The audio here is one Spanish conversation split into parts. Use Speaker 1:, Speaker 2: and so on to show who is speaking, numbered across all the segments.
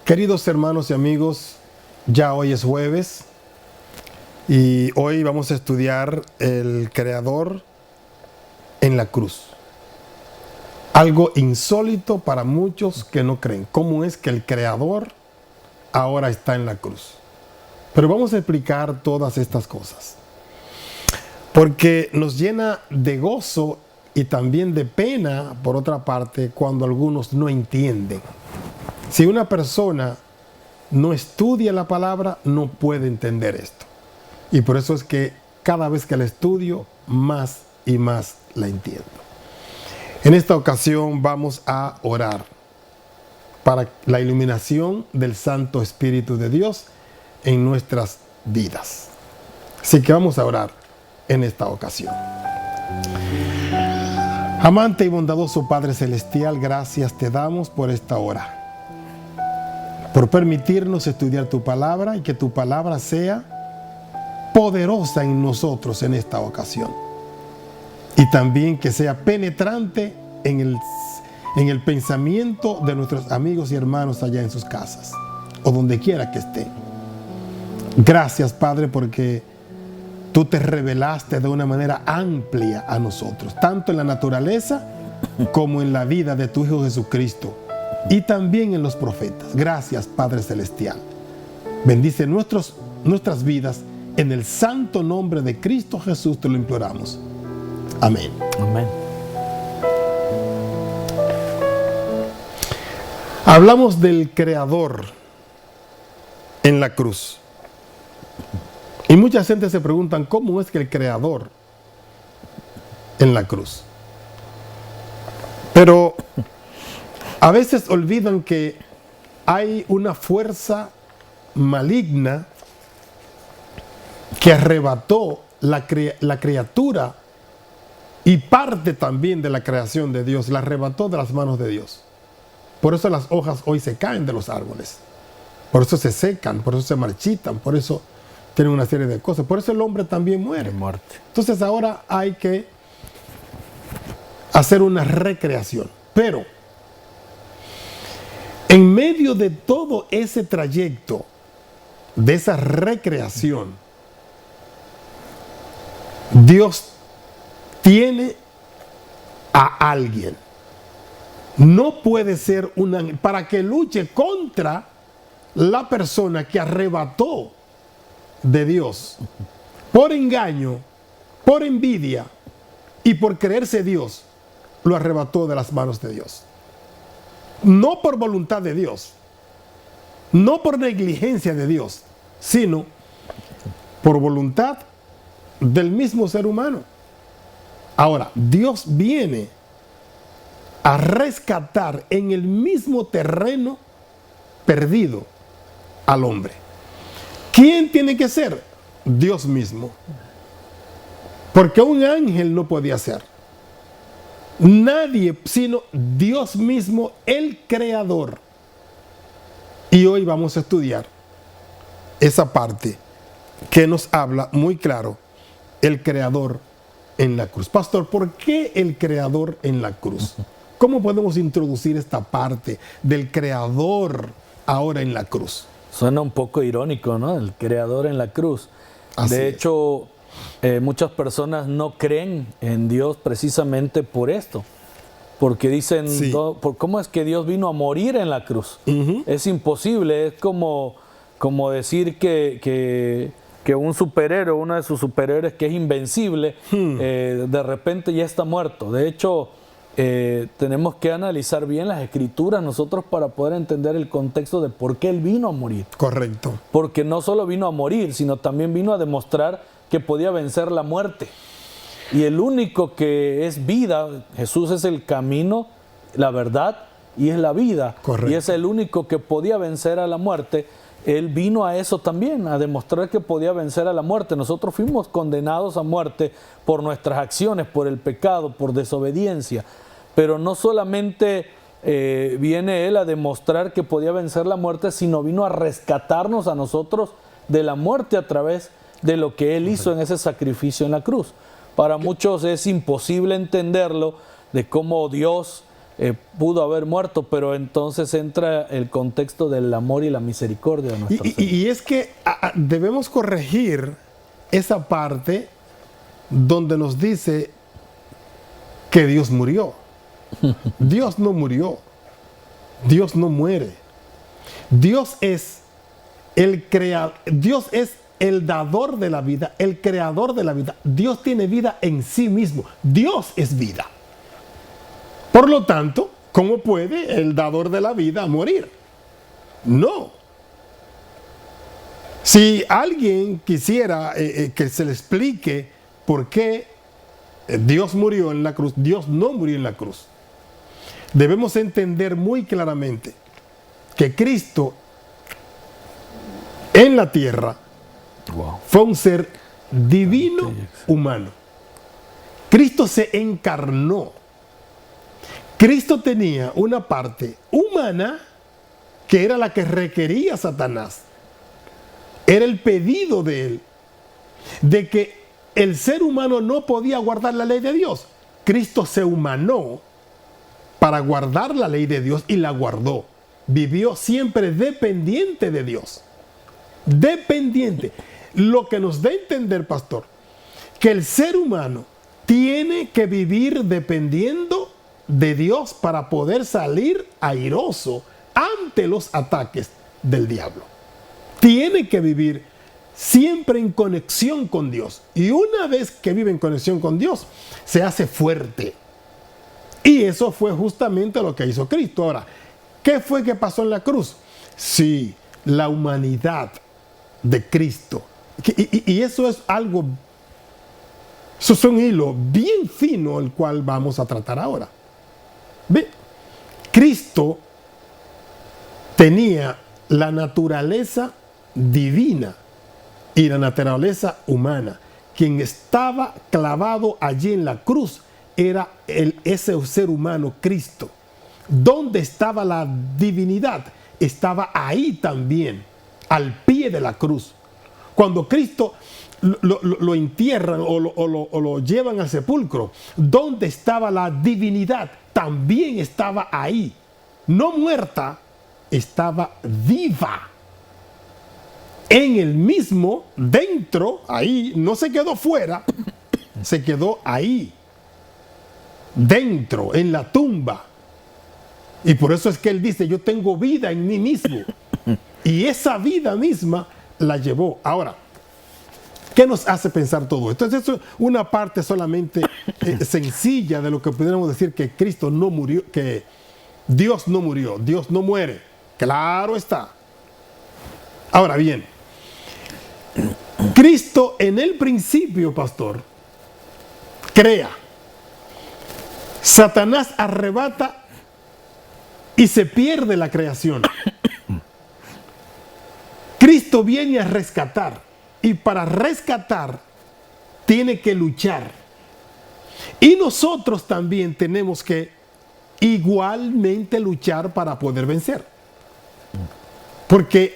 Speaker 1: Queridos hermanos y amigos, ya hoy es jueves y hoy vamos a estudiar el Creador en la cruz. Algo insólito para muchos que no creen. ¿Cómo es que el Creador ahora está en la cruz? Pero vamos a explicar todas estas cosas, porque nos llena de gozo y también de pena, por otra parte, cuando algunos no entienden. Si una persona no estudia la palabra, no puede entender esto. Y por eso es que cada vez que la estudio, más y más la entiendo. En esta ocasión vamos a orar para la iluminación del Santo Espíritu de Dios en nuestras vidas. Así que vamos a orar en esta ocasión. Amante y bondadoso Padre Celestial, gracias te damos por esta hora, por permitirnos estudiar tu palabra y que tu palabra sea poderosa en nosotros en esta ocasión. Y también que sea penetrante en el pensamiento de nuestros amigos y hermanos allá en sus casas o donde quiera que estén. Gracias, Padre, porque tú te revelaste de una manera amplia a nosotros, tanto en la naturaleza como en la vida de tu Hijo Jesucristo y también en los profetas. Gracias, Padre Celestial. Bendice nuestras vidas. En el santo nombre de Cristo Jesús te lo imploramos. Amén.
Speaker 2: Amén.
Speaker 1: Hablamos del Creador en la cruz. Y mucha gente se preguntan, ¿cómo es que el Creador en la cruz? Pero a veces olvidan que hay una fuerza maligna que arrebató la criatura y parte también de la creación de Dios, la arrebató de las manos de Dios. Por eso las hojas hoy se caen de los árboles, por eso se secan, por eso se marchitan, por eso tienen una serie de cosas, por eso el hombre también muere. Entonces ahora hay que hacer una recreación. Pero en medio de todo ese trayecto, de esa recreación, Dios tiene a alguien. No puede ser para que luche contra la persona que arrebató de Dios por engaño, por envidia y por creerse Dios, lo arrebató de las manos de Dios. No por voluntad de Dios, no por negligencia de Dios, sino por voluntad del mismo ser humano. Ahora, Dios viene a rescatar en el mismo terreno perdido al hombre. ¿Quién tiene que ser? Dios mismo. Porque un ángel no podía ser. Nadie, sino Dios mismo, el Creador. Y hoy vamos a estudiar esa parte que nos habla muy claro, el Creador en la cruz. Pastor, ¿por qué el Creador en la cruz? ¿Cómo podemos introducir esta parte del Creador ahora en la cruz?
Speaker 2: Suena un poco irónico, ¿no? El Creador en la cruz. De hecho, muchas personas no creen en Dios precisamente por esto. Porque dicen,
Speaker 1: sí,
Speaker 2: ¿cómo es que Dios vino a morir en la cruz? Es imposible, es como decir que un superhéroe, uno de sus superhéroes que es invencible, de repente ya está muerto. De hecho, tenemos que analizar bien las escrituras nosotros para poder entender el contexto de por qué Él vino a morir.
Speaker 1: Correcto.
Speaker 2: Porque no solo vino a morir, sino también vino a demostrar que podía vencer la muerte. Y el único que es vida, Jesús es el camino, la verdad y es la vida.
Speaker 1: Correcto.
Speaker 2: Y es el único que podía vencer a la muerte. Él vino a eso también, a demostrar que podía vencer a la muerte. Nosotros fuimos condenados a muerte por nuestras acciones, por el pecado, por desobediencia. Pero no solamente viene Él a demostrar que podía vencer la muerte, sino vino a rescatarnos a nosotros de la muerte a través de lo que Él hizo en ese sacrificio en la cruz. Para muchos es imposible entenderlo, de cómo Dios pudo haber muerto, pero entonces entra el contexto del amor y la misericordia de nuestro Señor.
Speaker 1: Y es que debemos corregir esa parte donde nos dice que Dios murió. Dios no murió. Dios no muere. Dios es el creador. Dios es el dador de la vida, el creador de la vida. Dios tiene vida en sí mismo. Dios es vida. Por lo tanto, ¿cómo puede el dador de la vida morir? No. Si alguien quisiera que se le explique por qué Dios murió en la cruz, Dios no murió en la cruz. Debemos entender muy claramente que Cristo en la tierra fue un ser divino humano. Cristo se encarnó. Cristo tenía una parte humana que era la que requería Satanás. Era el pedido de él, de que el ser humano no podía guardar la ley de Dios. Cristo se humanó para guardar la ley de Dios y la guardó. Vivió siempre dependiente de Dios. Dependiente. Lo que nos da a entender, pastor, que el ser humano tiene que vivir dependiendo de Dios para poder salir airoso ante los ataques del diablo. Tiene que vivir siempre en conexión con Dios. Y una vez que vive en conexión con Dios, se hace fuerte. Y eso fue justamente lo que hizo Cristo. Ahora, ¿qué fue que pasó en la cruz? Sí, la humanidad de Cristo. Y eso es algo, eso es un hilo bien fino el cual vamos a tratar ahora. ¿Ve? Cristo tenía la naturaleza divina y la naturaleza humana. Quien estaba clavado allí en la cruz era ese ser humano, Cristo. ¿Dónde estaba la divinidad? Estaba ahí también, al pie de la cruz. Cuando Cristo lo entierran o lo llevan al sepulcro, ¿dónde estaba la divinidad? También estaba ahí. No muerta, estaba viva. En el mismo, dentro, ahí, no se quedó fuera, se quedó ahí, dentro, en la tumba. Y por eso es que él dice, yo tengo vida en mí mismo. Y esa vida misma la llevó. Ahora, ¿qué nos hace pensar todo esto? Entonces, eso es una parte solamente sencilla de lo que pudiéramos decir que Cristo no murió, que Dios no murió, Dios no muere. Claro está. Ahora bien, Cristo en el principio, pastor, crea. Satanás arrebata y se pierde la creación. Cristo viene a rescatar. Y para rescatar, tiene que luchar. Y nosotros también tenemos que igualmente luchar para poder vencer. Porque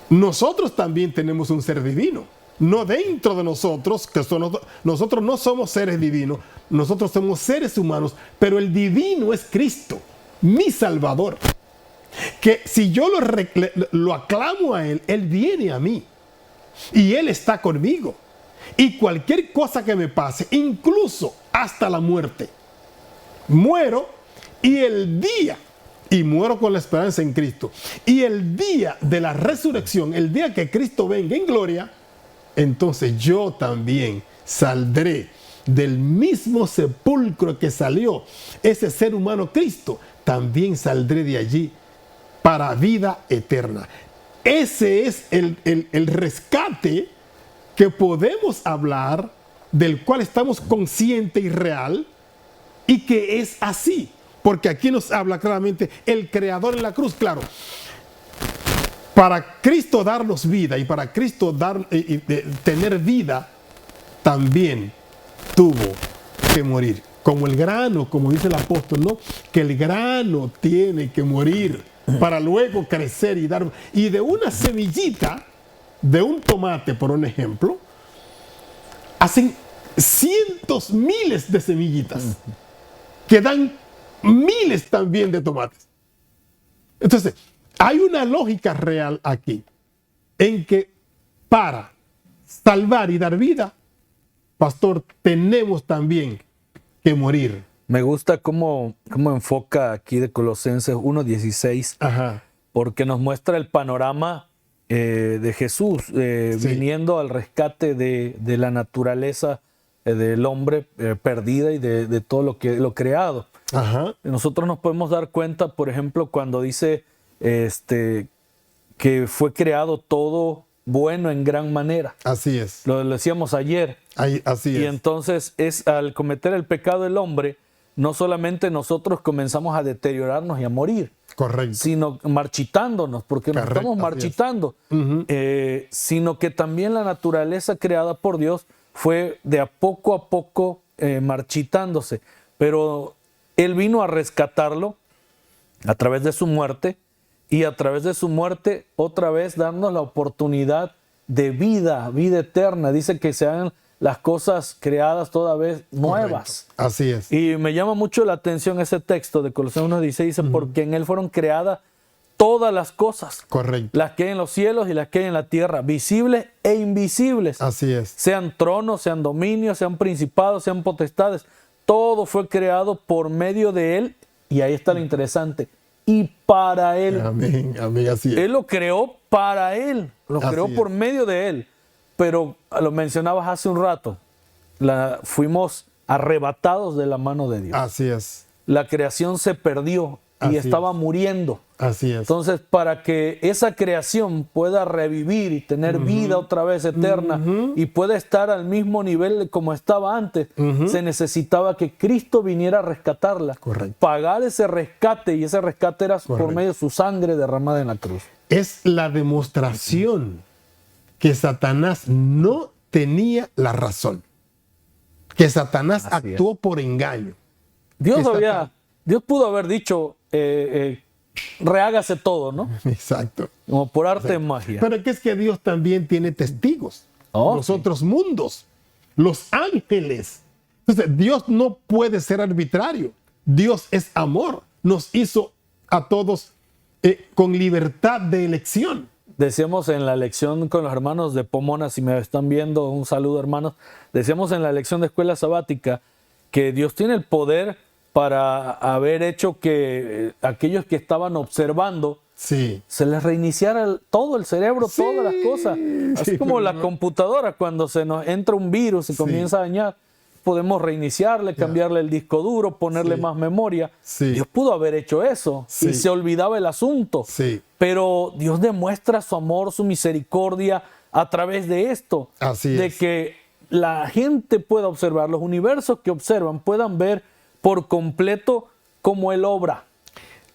Speaker 1: nosotros también tenemos un ser divino. No dentro de nosotros, que nosotros no somos seres divinos, nosotros somos seres humanos, pero el divino es Cristo, mi Salvador. Que si yo lo aclamo a Él, Él viene a mí. Y Él está conmigo. Y cualquier cosa que me pase, incluso hasta la muerte, muero y muero con la esperanza en Cristo. Y el día de la resurrección, el día que Cristo venga en gloria, entonces yo también saldré del mismo sepulcro que salió ese ser humano Cristo. También saldré de allí para vida eterna. Ese es el rescate que podemos hablar, del cual estamos conscientes y real, y que es así, porque aquí nos habla claramente el Creador en la cruz. Claro, para Cristo darnos vida y para Cristo tener vida, también tuvo que morir. Como el grano, como dice el apóstol, ¿no? Que el grano tiene que morir para luego crecer y dar. Y de una semillita, de un tomate, por un ejemplo, hacen cientos, miles de semillitas que dan miles también de tomates. Entonces, hay una lógica real aquí, en que para salvar y dar vida, pastor, tenemos también que morir.
Speaker 2: Me gusta cómo enfoca aquí de Colosenses 1:16,
Speaker 1: Ajá.
Speaker 2: porque nos muestra el panorama de Jesús
Speaker 1: Sí.
Speaker 2: viniendo al rescate de la naturaleza del hombre perdida y de todo lo creado.
Speaker 1: Ajá.
Speaker 2: Nosotros nos podemos dar cuenta, por ejemplo, cuando dice que fue creado todo bueno en gran manera.
Speaker 1: Así es.
Speaker 2: Lo decíamos ayer.
Speaker 1: Así
Speaker 2: Y
Speaker 1: es.
Speaker 2: entonces es al cometer el pecado del hombre, no solamente nosotros comenzamos a deteriorarnos y a morir,
Speaker 1: Correcto.
Speaker 2: sino marchitándonos, porque nos
Speaker 1: Correcto,
Speaker 2: estamos
Speaker 1: así
Speaker 2: marchitando,
Speaker 1: Ujú.
Speaker 2: sino que también la naturaleza creada por Dios fue de a poco marchitándose, pero Él vino a rescatarlo a través de su muerte, y a través de su muerte otra vez darnos la oportunidad de vida eterna. Dice que sean las cosas creadas toda vez nuevas.
Speaker 1: Correcto. Así es.
Speaker 2: Y me llama mucho la atención ese texto de Colosenses 1:16, dice, porque en Él fueron creadas todas las cosas,
Speaker 1: Correcto.
Speaker 2: las que hay en los cielos y las que hay en la tierra, visibles e invisibles,
Speaker 1: Así es.
Speaker 2: sean tronos, sean dominios, sean principados, sean potestades. Todo fue creado por medio de Él, y ahí está lo interesante, y para Él.
Speaker 1: Amén. Amén. Así es.
Speaker 2: Él lo creó para Él, lo
Speaker 1: Así
Speaker 2: creó
Speaker 1: es.
Speaker 2: por medio de Él. Pero lo mencionabas hace un rato, fuimos arrebatados de la mano de Dios.
Speaker 1: Así es.
Speaker 2: La creación se perdió y
Speaker 1: Así
Speaker 2: estaba
Speaker 1: es.
Speaker 2: muriendo.
Speaker 1: Así es.
Speaker 2: Entonces, para que esa creación pueda revivir y tener vida otra vez eterna y pueda estar al mismo nivel como estaba antes, se necesitaba que Cristo viniera a rescatarla,
Speaker 1: Correcto.
Speaker 2: pagar ese rescate, y ese rescate era por
Speaker 1: Correcto.
Speaker 2: medio de su sangre derramada en la cruz.
Speaker 1: Es la demostración que Satanás no tenía la razón. Que Satanás
Speaker 2: Así
Speaker 1: actuó por engaño.
Speaker 2: Dios
Speaker 1: Está-
Speaker 2: Dios pudo haber dicho, rehágase todo, ¿no?
Speaker 1: Exacto.
Speaker 2: Como por arte de magia.
Speaker 1: Pero que es que Dios también tiene testigos.
Speaker 2: Oh,
Speaker 1: los
Speaker 2: sí.
Speaker 1: otros mundos. Los ángeles. Entonces, Dios no puede ser arbitrario. Dios es amor. Nos hizo a todos con libertad de elección.
Speaker 2: Decíamos en la lección con los hermanos de Pomona, si me están viendo, un saludo hermanos, decíamos en la lección de escuela sabática que Dios tiene el poder para haber hecho que aquellos que estaban observando
Speaker 1: Sí.
Speaker 2: se les reiniciara todo el cerebro,
Speaker 1: Sí,
Speaker 2: todas las cosas. Así
Speaker 1: sí,
Speaker 2: como
Speaker 1: pero
Speaker 2: la
Speaker 1: no.
Speaker 2: computadora, cuando se nos entra un virus y comienza a dañar, podemos reiniciarle, cambiarle el disco duro, ponerle
Speaker 1: Sí.
Speaker 2: más memoria.
Speaker 1: Sí.
Speaker 2: Dios pudo haber hecho eso
Speaker 1: Sí.
Speaker 2: y se olvidaba el asunto.
Speaker 1: Sí.
Speaker 2: Pero Dios demuestra su amor, su misericordia a través de esto.
Speaker 1: Así
Speaker 2: de
Speaker 1: es.
Speaker 2: que la gente pueda observar, los universos que observan puedan ver por completo cómo Él obra.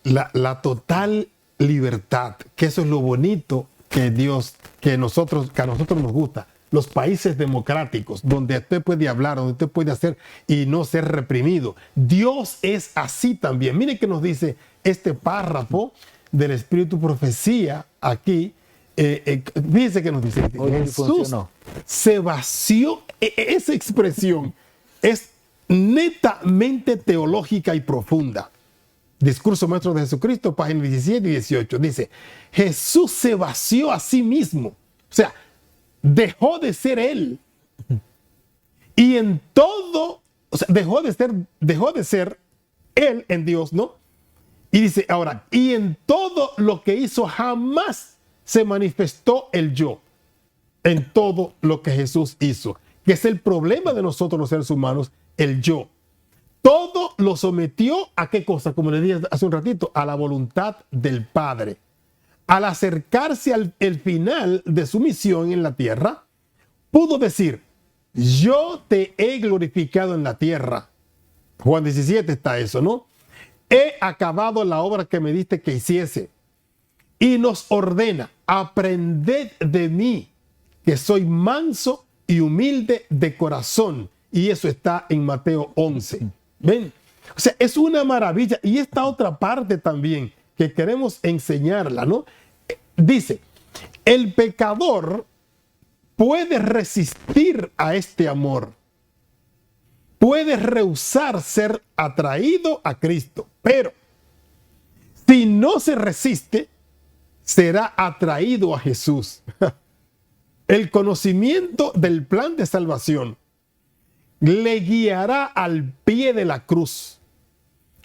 Speaker 1: La total libertad, que eso es lo bonito que Dios, que a nosotros nos gusta. Los países democráticos, donde usted puede hablar, donde usted puede hacer y no ser reprimido. Dios es así también. Mire que nos dice este párrafo del Espíritu Profecía aquí. Fíjese que nos dice,
Speaker 2: Hoy
Speaker 1: Jesús
Speaker 2: funcionó.
Speaker 1: se vació. Esa expresión es netamente teológica y profunda. Discurso Maestro de Jesucristo, página 17 y 18. Dice, Jesús se vació a sí mismo. O sea, dejó de ser Él. Y en todo, o sea, dejó de ser Él en Dios, ¿no? Y dice ahora, y en todo lo que hizo jamás se manifestó el yo. En todo lo que Jesús hizo. Que es el problema de nosotros los seres humanos, el yo. Todo lo sometió a qué cosa, como le dije hace un ratito, a la voluntad del Padre. Al acercarse al el final de su misión en la tierra, pudo decir, yo te he glorificado en la tierra. Juan 17 está eso, ¿no? He acabado la obra que me diste que hiciese. Y nos ordena, aprended de mí, que soy manso y humilde de corazón. Y eso está en Mateo 11. ¿Ven? O sea, es una maravilla. Y esta otra parte también que queremos enseñarla, ¿no? Dice, el pecador puede resistir a este amor, puede rehusar ser atraído a Cristo, pero si no se resiste, será atraído a Jesús. El conocimiento del plan de salvación le guiará al pie de la cruz,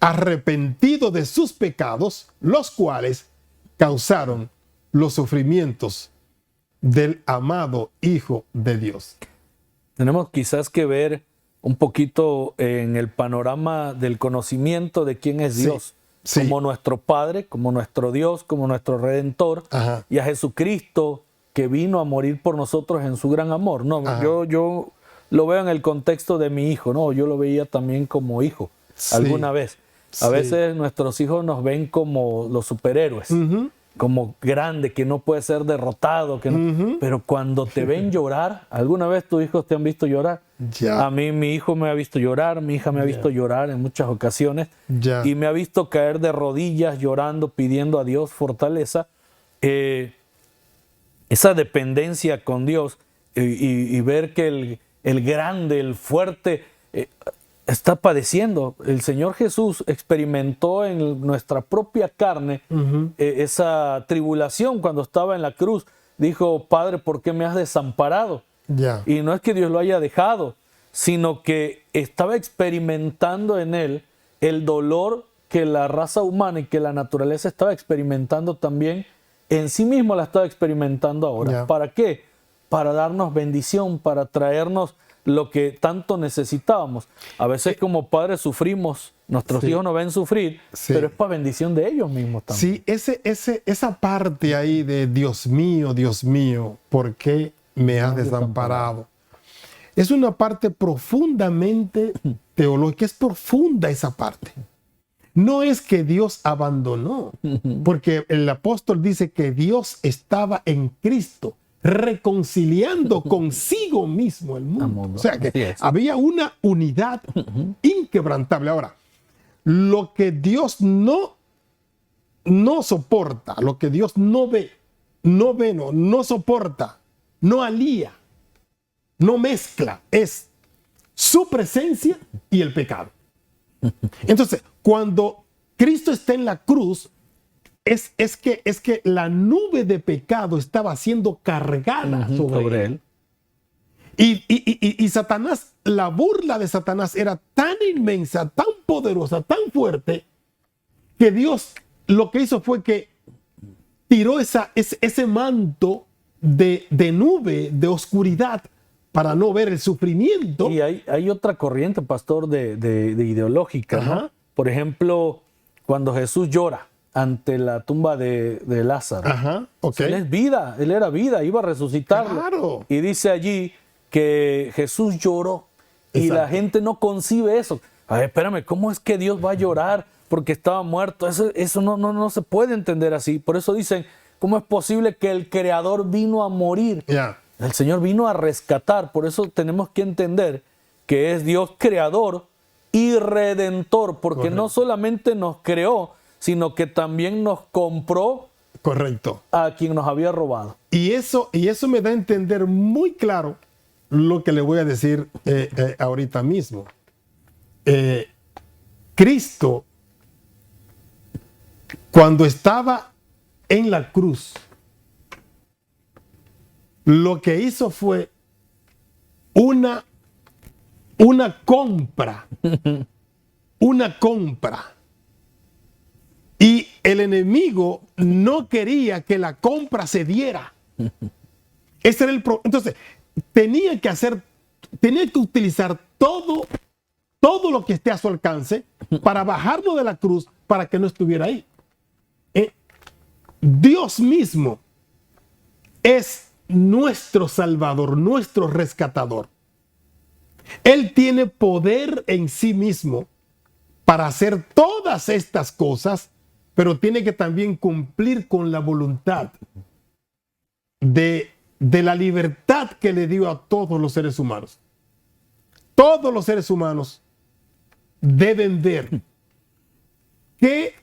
Speaker 1: arrepentido de sus pecados, los cuales causaron los sufrimientos del amado Hijo de Dios.
Speaker 2: Tenemos quizás que ver un poquito en el panorama del conocimiento de quién es Dios,
Speaker 1: sí.
Speaker 2: como nuestro Padre, como nuestro Dios, como nuestro Redentor,
Speaker 1: Ajá.
Speaker 2: y a Jesucristo que vino a morir por nosotros en su gran amor. No, yo lo veo en el contexto de mi hijo, no, yo lo veía también como hijo,
Speaker 1: Sí.
Speaker 2: alguna vez. A
Speaker 1: Sí.
Speaker 2: veces nuestros hijos nos ven como los superhéroes, como grande, que no puede ser derrotado, que no, pero cuando te ven llorar, ¿alguna vez tus hijos te han visto llorar?
Speaker 1: Ya.
Speaker 2: A mí mi hijo me ha visto llorar, mi hija me ha visto llorar en muchas ocasiones
Speaker 1: Ya.
Speaker 2: y me ha visto caer de rodillas llorando, pidiendo a Dios fortaleza. Esa dependencia con Dios y ver que el grande, el fuerte, está padeciendo. El Señor Jesús experimentó en nuestra propia carne esa tribulación cuando estaba en la cruz. Dijo, Padre, ¿por qué me has desamparado?
Speaker 1: Ya.
Speaker 2: Y no es que Dios lo haya dejado, sino que estaba experimentando en él el dolor que la raza humana y que la naturaleza estaba experimentando también. En sí mismo la estaba experimentando ahora.
Speaker 1: Ya.
Speaker 2: ¿Para qué? Para darnos bendición, para traernos lo que tanto necesitábamos. A veces como padres sufrimos, nuestros
Speaker 1: Sí.
Speaker 2: hijos nos ven sufrir,
Speaker 1: Sí.
Speaker 2: pero es para bendición de ellos mismos también.
Speaker 1: Sí, esa parte ahí de Dios mío, ¿por qué me has desamparado? Es una parte profundamente teológica, es profunda esa parte. No es que Dios abandonó, porque el apóstol dice que Dios estaba en Cristo, reconciliando consigo mismo el mundo. O sea
Speaker 2: Así
Speaker 1: que
Speaker 2: es.
Speaker 1: había una unidad inquebrantable. Ahora, lo que Dios no soporta, lo que Dios no soporta, no alía, no mezcla, es su presencia y el pecado. Entonces, cuando Cristo está en la cruz, es que la nube de pecado estaba siendo cargada sobre él. Y Satanás, la burla de Satanás era tan inmensa, tan poderosa, tan fuerte, que Dios lo que hizo fue que tiró ese manto de nube, de oscuridad, para no ver el sufrimiento.
Speaker 2: Y hay otra corriente, pastor, de ideológica, ¿no?
Speaker 1: Ajá.
Speaker 2: Por ejemplo, cuando Jesús llora ante la tumba de Lázaro.
Speaker 1: Ajá, ok.
Speaker 2: Él es vida, él era vida, iba a resucitarlo.
Speaker 1: Claro.
Speaker 2: Y dice allí que Jesús lloró y
Speaker 1: Exacto.
Speaker 2: la gente no concibe eso. A ver, espérame, ¿cómo es que Dios va a llorar porque estaba muerto? Eso no se puede entender así. Por eso dicen, ¿cómo es posible que el Creador vino a morir?
Speaker 1: Ya.
Speaker 2: El Señor vino a rescatar. Por eso tenemos que entender que es Dios creador y redentor, porque
Speaker 1: Correcto.
Speaker 2: no solamente nos creó, sino que también nos compró
Speaker 1: Correcto.
Speaker 2: a quien nos había robado.
Speaker 1: Y eso me da a entender muy claro lo que le voy a decir ahorita mismo. Cristo, cuando estaba en la cruz, lo que hizo fue una compra. Una compra. Y el enemigo no quería que la compra se diera. Ese era el problema. Entonces, tenía que utilizar todo lo que esté a su alcance para bajarlo de la cruz para que no estuviera ahí. Dios mismo es nuestro Salvador, nuestro rescatador. Él tiene poder en sí mismo para hacer todas estas cosas, pero tiene que también cumplir con la voluntad de la libertad que le dio a todos los seres humanos. Todos los seres humanos deben ver qué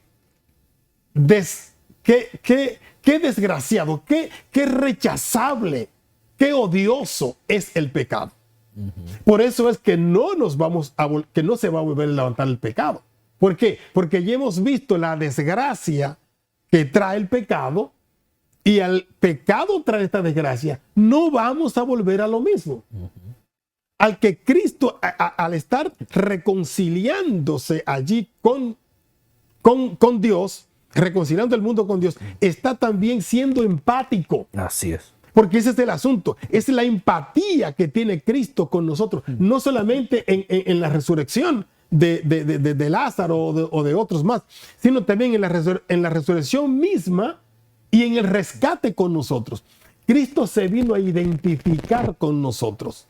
Speaker 1: desgraciado, qué rechazable, qué odioso es el pecado. Por eso es que no que no se va a volver a levantar el pecado. ¿Por qué? Porque ya hemos visto la desgracia que trae el pecado, y al pecado trae esta desgracia, no vamos a volver a lo mismo. Al que Cristo, al estar reconciliándose allí con Dios, reconciliando el mundo con Dios, está también siendo empático.
Speaker 2: Así es.
Speaker 1: Porque ese es el asunto, es la empatía que tiene Cristo con nosotros, no solamente en la resurrección de Lázaro o de otros más, sino también en la resurrección misma y en el rescate con nosotros. Cristo se vino a identificar con nosotros,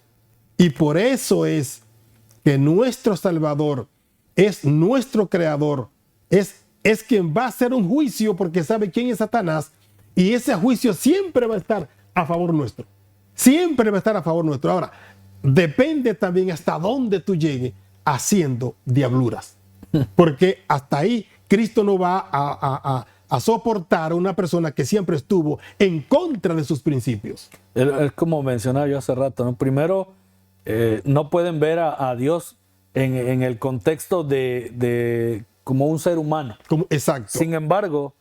Speaker 1: y por eso es que nuestro Salvador es nuestro Creador, es quien va a hacer un juicio, porque sabe quién es Satanás, y ese juicio siempre va a estar a favor nuestro. Siempre va a estar a favor nuestro. Ahora, depende también hasta dónde tú llegues haciendo diabluras. Porque hasta ahí Cristo no va a soportar a una persona que siempre estuvo en contra de sus principios.
Speaker 2: Es como mencionaba yo hace rato, ¿no? Primero, no pueden ver a Dios en el contexto de como un ser humano.
Speaker 1: Exacto.
Speaker 2: Sin embargo,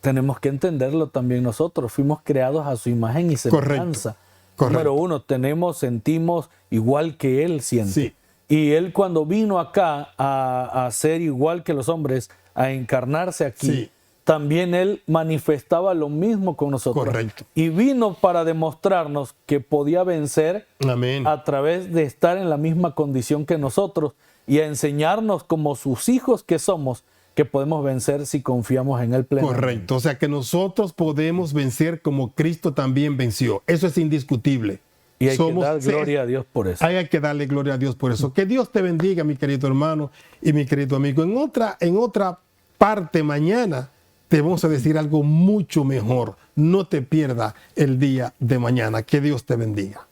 Speaker 2: tenemos que entenderlo también nosotros. Fuimos creados a su imagen y semejanza.
Speaker 1: Correcto.
Speaker 2: Número uno, sentimos igual que Él siente.
Speaker 1: Sí.
Speaker 2: Y Él, cuando vino acá a ser igual que los hombres, a encarnarse aquí,
Speaker 1: sí,
Speaker 2: también Él manifestaba lo mismo con nosotros.
Speaker 1: Correcto.
Speaker 2: Y vino para demostrarnos que podía vencer
Speaker 1: Amén.
Speaker 2: a través de estar en la misma condición que nosotros, y a enseñarnos como sus hijos que somos, que podemos vencer si confiamos en Él plenamente.
Speaker 1: Correcto. O sea, que nosotros podemos vencer como Cristo también venció. Eso es indiscutible.
Speaker 2: Y hay que dar gloria a Dios por eso.
Speaker 1: Hay que darle gloria a Dios por eso. Que Dios te bendiga, mi querido hermano y mi querido amigo. En otra parte mañana te vamos a decir algo mucho mejor. No te pierdas el día de mañana. Que Dios te bendiga.